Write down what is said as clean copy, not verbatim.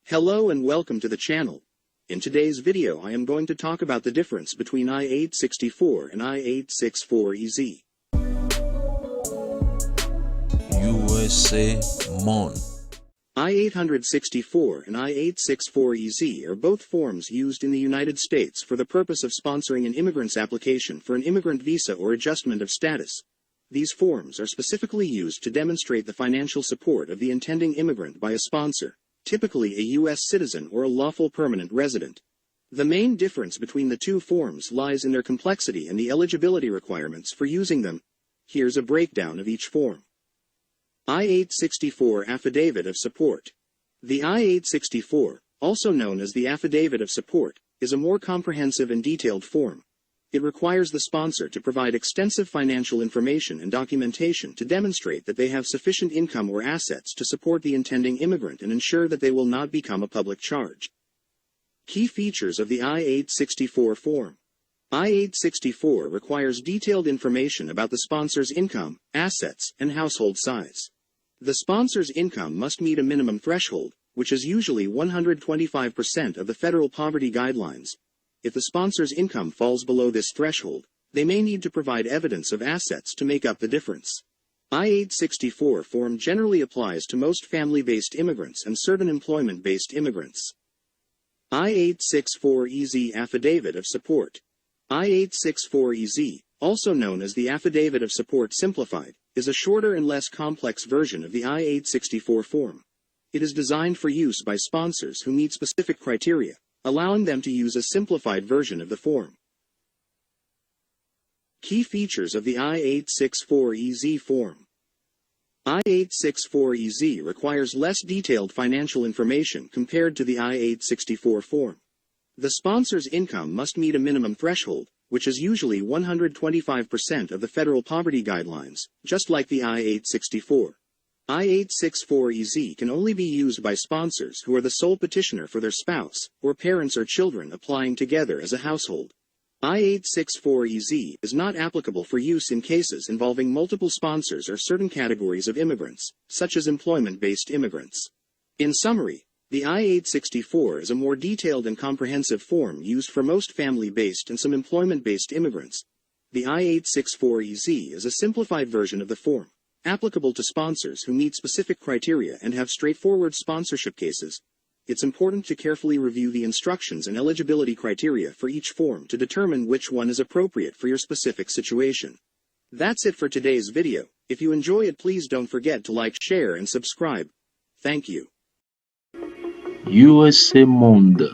Hello and welcome to the channel. In today's video I am going to talk about the difference between I-864 and I-864EZ. USA Mon. I-864 and I-864EZ are both forms used in the United States for the purpose of sponsoring an immigrant's application for an immigrant visa or adjustment of status. These forms are specifically used to demonstrate the financial support of the intending immigrant by a sponsor, typically a U.S. citizen or a lawful permanent resident. The main difference between the two forms lies in their complexity and the eligibility requirements for using them. Here's a breakdown of each form. I-864 Affidavit of Support. The I-864, also known as the Affidavit of Support, is a more comprehensive and detailed form. It requires the sponsor to provide extensive financial information and documentation to demonstrate that they have sufficient income or assets to support the intending immigrant and ensure that they will not become a public charge. Key features of the I-864 form. I-864 requires detailed information about the sponsor's income, assets, and household size. The sponsor's income must meet a minimum threshold, which is usually 125% of the federal poverty guidelines. If the sponsor's income falls below this threshold, they may need to provide evidence of assets to make up the difference. I-864 form generally applies to most family-based immigrants and certain employment-based immigrants. I-864EZ Affidavit of Support. I-864EZ, also known as the Affidavit of Support Simplified, is a shorter and less complex version of the I-864 form. It is designed for use by sponsors who meet specific criteria, allowing them to use a simplified version of the form. Key features of the I-864EZ form. I-864EZ requires less detailed financial information compared to the I-864 form. The sponsor's income must meet a minimum threshold, which is usually 125% of the federal poverty guidelines, just like the I-864. I-864EZ can only be used by sponsors who are the sole petitioner for their spouse, or parents or children applying together as a household. I-864EZ is not applicable for use in cases involving multiple sponsors or certain categories of immigrants, such as employment-based immigrants. In summary, the I-864 is a more detailed and comprehensive form used for most family-based and some employment-based immigrants. The I-864EZ is a simplified version of the form, applicable to sponsors who meet specific criteria and have straightforward sponsorship cases. It's important to carefully review the instructions and eligibility criteria for each form to determine which one is appropriate for your specific situation. That's it for today's video. If you enjoy it, please don't forget to like, share, and subscribe. Thank you. USA Monde.